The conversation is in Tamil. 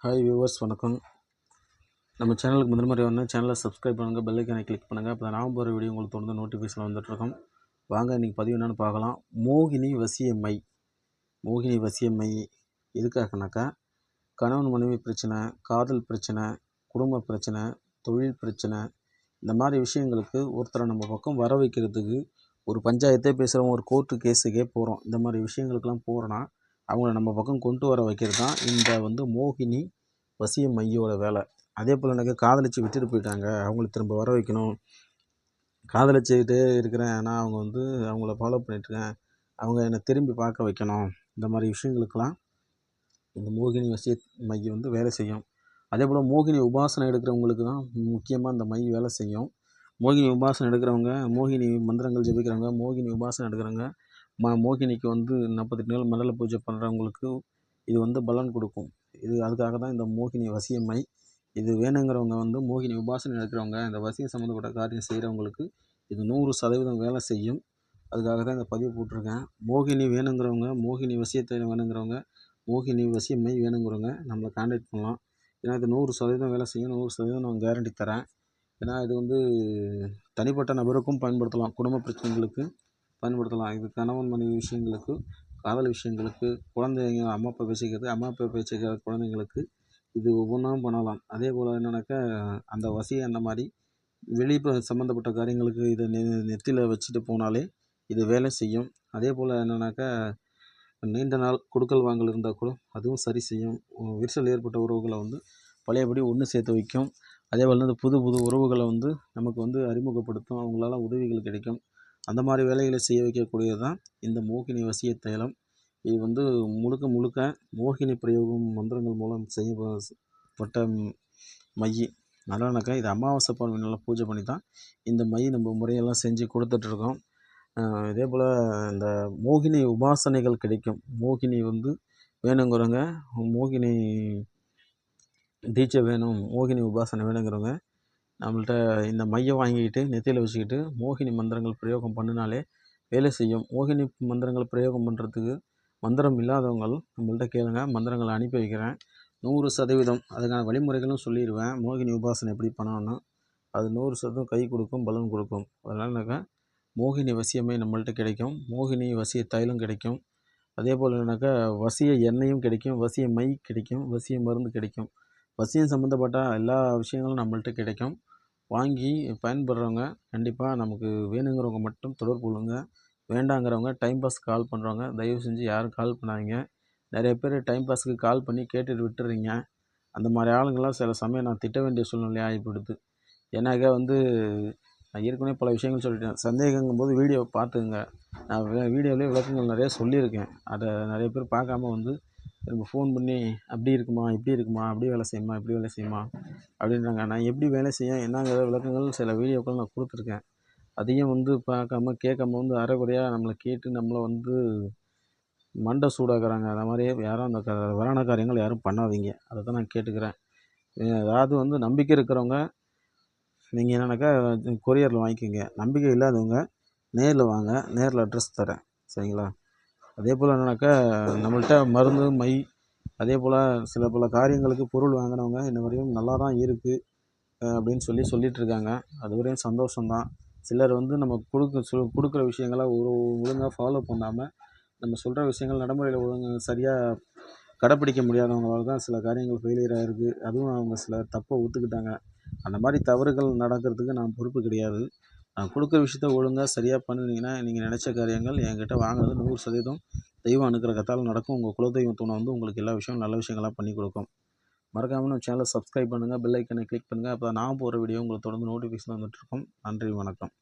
ஹாய் வியூவர்ஸ், வணக்கம். நம்ம சேனலுக்கு முதல் முறை வந்து சேனலை சப்ஸ்கிரைப் பண்ணுங்கள், பெல் ஐக்கானை கிளிக் பண்ணுங்கள். அப்போ நான் போகிற வீடியோ உங்களுக்கு தொடர்ந்து நோட்டிஃபிகேஷன் வந்துட்டுருக்கோம். வாங்க இன்றைக்கி பதிவு என்னென்னு பார்க்கலாம். மோகினி வசியமை. மோகினி வசியமை எதுக்காகனாக்கா, கணவன் மனைவி பிரச்சனை, காதல் பிரச்சனை, குடும்ப பிரச்சனை, தொழில் பிரச்சனை, இந்த மாதிரி விஷயங்களுக்கு ஒருத்தரை நம்ம பக்கம் வர வைக்கிறதுக்கு ஒரு பஞ்சாயத்தே பேசுகிறோம், ஒரு கோர்ட்டு கேஸுக்கே போகிறோம். இந்த மாதிரி விஷயங்களுக்கெல்லாம் போகிறோன்னா அவங்கள நம்ம பக்கம் கொண்டு வர வைக்கிறது தான் இந்த மோகினி வசிய மையோட வேலை. அதே போல் எனக்கு காதலிச்சு விட்டுட்டு போயிட்டாங்க, அவங்கள திரும்ப வர வைக்கணும். காதலிச்சுக்கிட்டே இருக்கிறேன், ஆனால் அவங்க அவங்கள ஃபாலோ பண்ணிட்டுருக்கேன், அவங்க என்னை திரும்பி பார்க்க வைக்கணும். இந்த மாதிரி விஷயங்களுக்கெல்லாம் இந்த மோகினி வசிய மை வேலை செய்யும். அதே போல் மோகினி உபாசனை எடுக்கிறவங்களுக்கு தான் முக்கியமாக இந்த மை வேலை செய்யும். மோகினி உபாசனை எடுக்கிறவங்க, மோகினி மந்திரங்கள் ஜெபிக்கிறவங்க, மோகினி உபாசனை எடுக்கிறவங்க, மோகினிக்கு 48 நாள் மண்டல பூஜை பண்ணுறவங்களுக்கு இது பலன் கொடுக்கும். அதுக்காக தான் இந்த மோகினி வசியமை. இது வேணுங்கிறவங்க மோகினி உபாசனை எடுக்கிறவங்க, இந்த வசியம் சம்மந்தப்பட்ட காரியம் செய்கிறவங்களுக்கு இது 100% வேலை செய்யும். அதுக்காக தான் இந்த பதிவு போட்டிருக்கேன். மோகினி வேணுங்கிறவங்க, மோகினி வசியத்தை வேணுங்கிறவங்க, மோகினி வசியமை வேணுங்கிறவங்க நம்மளை கான்டாக்ட் பண்ணலாம். ஏன்னா இது 100% வேலை செய்யும். 100% நான் கேரண்டி தரேன். ஏன்னா இது தனிப்பட்ட நபருக்கும் பயன்படுத்தலாம், குடும்ப பிரச்சனைகளுக்கு பயன்படுத்தலாம். இது கணவன் மனைவி விஷயங்களுக்கு, காதல் விஷயங்களுக்கு, குழந்தைங்க அம்மா அப்பா பேசிக்கிறது, அம்மா அப்பா பேசிக்கிற குழந்தைங்களுக்கு இது ஒவ்வொன்றும் பண்ணலாம். அதே போல் என்னென்னாக்கா, அந்த வசியம் அந்த மாதிரி வெளியே சம்மந்தப்பட்ட காரியங்களுக்கு இதை நெத்தியில் வச்சுட்டு போனாலே இது வேலை செய்யும். அதே போல் என்னென்னாக்கா, நீண்ட நாள் கொடுக்கல் வாங்கல் இருந்தால் கூட அதுவும் சரி செய்யும். விரிசல் ஏற்பட்ட உறவுகளை பழையபடி ஒன்று சேர்த்து வைக்கும். அதே போல் புது புது உறவுகளை நமக்கு அறிமுகப்படுத்தும். அவங்களால உதவிகள் கிடைக்கும். அந்த மாதிரி வேலைகளை செய்ய வைக்கக்கூடியது தான் இந்த மோகினி வசிய தைலம். இது முழுக்க முழுக்க மோகினி பிரயோகம் மந்திரங்கள் மூலம் செய்யப்பட்ட மை. அதனாலக்கா இது அமாவாசை பௌர்ணமியில் பூஜை பண்ணி தான் இந்த மை நம்ம முறையெல்லாம் செஞ்சு கொடுத்துட்ருக்கோம். இதே போல் இந்த மோகினி உபாசனைகள் கிடைக்கும். மோகினி வேணுங்கிறவங்க, மோகினி தீட்சை வேணும், மோகினி உபாசனை வேணுங்கிறவங்க நம்மள்ட்ட இந்த மையை வாங்கிக்கிட்டு நெத்தியில் வச்சுக்கிட்டு மோகினி மந்திரங்கள் பிரயோகம் பண்ணினாலே வேலை செய்யும். மோகினி மந்திரங்கள் பிரயோகம் பண்ணுறதுக்கு மந்திரம் இல்லாதவங்க நம்மள்ட்ட கேளுங்க, மந்திரங்களை அனுப்பி வைக்கிறேன். 100% அதுக்கான வழிமுறைகளும் சொல்லிடுவேன். மோகினி உபாசனை எப்படி பண்ணணும்னா அது 100% கை கொடுக்கும், பலன் கொடுக்கும். அதனாலனாக்கா மோகினி வசியமே நம்மள்ட்ட கிடைக்கும். மோகினி வசிய தைலம் கிடைக்கும். அதே போல் வசிய எண்ணெயும் கிடைக்கும், வசிய மை கிடைக்கும், வசிய மருந்து கிடைக்கும். வசியம் சம்மந்தப்பட்ட எல்லா விஷயங்களும் நம்மள்ட்ட கிடைக்கும். வாங்கி பயன்படுறவங்க கண்டிப்பாக நமக்கு வேணுங்கிறவங்க மட்டும் தொடர்பு கொள்ளுங்க. வேண்டாங்கிறவங்க டைம் பாஸ் கால் பண்ணுறவங்க தயவு செஞ்சு யாரும் கால் பண்ணாதீங்க. நிறைய பேர் டைம் பாஸுக்கு கால் பண்ணி கேட்டுட்டு விட்டுறீங்க. அந்த மாதிரி ஆளுங்கள்லாம் சில சமயம் நான் திட்ட வேண்டிய சூழ்நிலை ஆகிப்படுது. ஏன்னாக்கா நான் ஏற்கனவே பல விஷயங்கள் சொல்லிட்டேன். சந்தேகங்கும்போது வீடியோவை பார்த்துங்க. நான் வீடியோவிலே விளக்கங்கள் நிறைய சொல்லியிருக்கேன். அதை நிறைய பேர் பார்க்காம திரும்ப ஃபோன் பண்ணி அப்படி இருக்குமா, இப்படி இருக்குமா, அப்படி வேலை செய்யுமா, இப்படி வேலை செய்யுமா அப்படின்றாங்க. நான் எப்படி வேலை செய்ய என்னங்கிற விளக்கங்கள் சில வீடியோக்கள் நான் கொடுத்துருக்கேன். அதையும் பார்க்காம கேட்காம அரைகுறையாக நம்மளை கேட்டு நம்மளை மண்டை சூடாக்குறாங்க. அந்த மாதிரி யாரும் அந்த தவறான காரியங்கள் யாரும் பண்ணாதீங்க. அதை தான் நான் கேட்டுக்கிறேன். அதாவது நம்பிக்கை இருக்கிறவங்க நீங்கள் என்னென்னாக்கா கொரியரில் வாங்கிக்கோங்க. நம்பிக்கை இல்லாதவங்க நேரில் வாங்க, நேரில் அட்ரஸ் தரேன், சரிங்களா? அதே போல் என்னென்னாக்கா நம்மள்ட்ட மருந்து மை அதே போல் சில பல காரியங்களுக்கு பொருள் வாங்கினவங்க இந்த வரையும் நல்லா தான் இருக்குது அப்படின்னு சொல்லிகிட்ருக்காங்க. அது வரையும் சந்தோஷம்தான். சிலர் நம்ம கொடுக்குற விஷயங்களை ஒழுங்காக ஃபாலோ பண்ணாமல் நம்ம சொல்கிற விஷயங்கள் நடைமுறையில் சரியாக கடைப்பிடிக்க முடியாதவங்களால தான் சில காரியங்கள் ஃபெயிலியர் ஆகிருக்கு. அதுவும் அவங்க சில தப்பை ஒத்துக்கிட்டாங்க. அந்த மாதிரி தவறுகள் நடக்கிறதுக்கு நான் பொறுப்பு கிடையாது. நான் கொடுக்குற விஷயத்த ஒழுங்காக சரியாக பண்ணினீங்கன்னா நீங்கள் நினச்ச காரியங்கள் என்கிட்ட வாங்கினது 100% தெய்வம் அனுக்கிரகத்தால் நடக்கும். உங்கள் குலதெய்வம் துணை உங்களுக்கு எல்லா விஷயம் நல்ல விஷயங்களாக பண்ணி கொடுக்கும். மறக்காமல் நம்ம சேனலை சப்ஸ்கிரைப் பண்ணுங்கள், பெல் ஐக்கனை கிளிக் பண்ணுங்கள். அப்போ நான் போகிற வீடியோ உங்களுக்கு தொடர்ந்து நோட்டிஃபிகேஷன் வந்துட்டுருக்கும். நன்றி, வணக்கம்.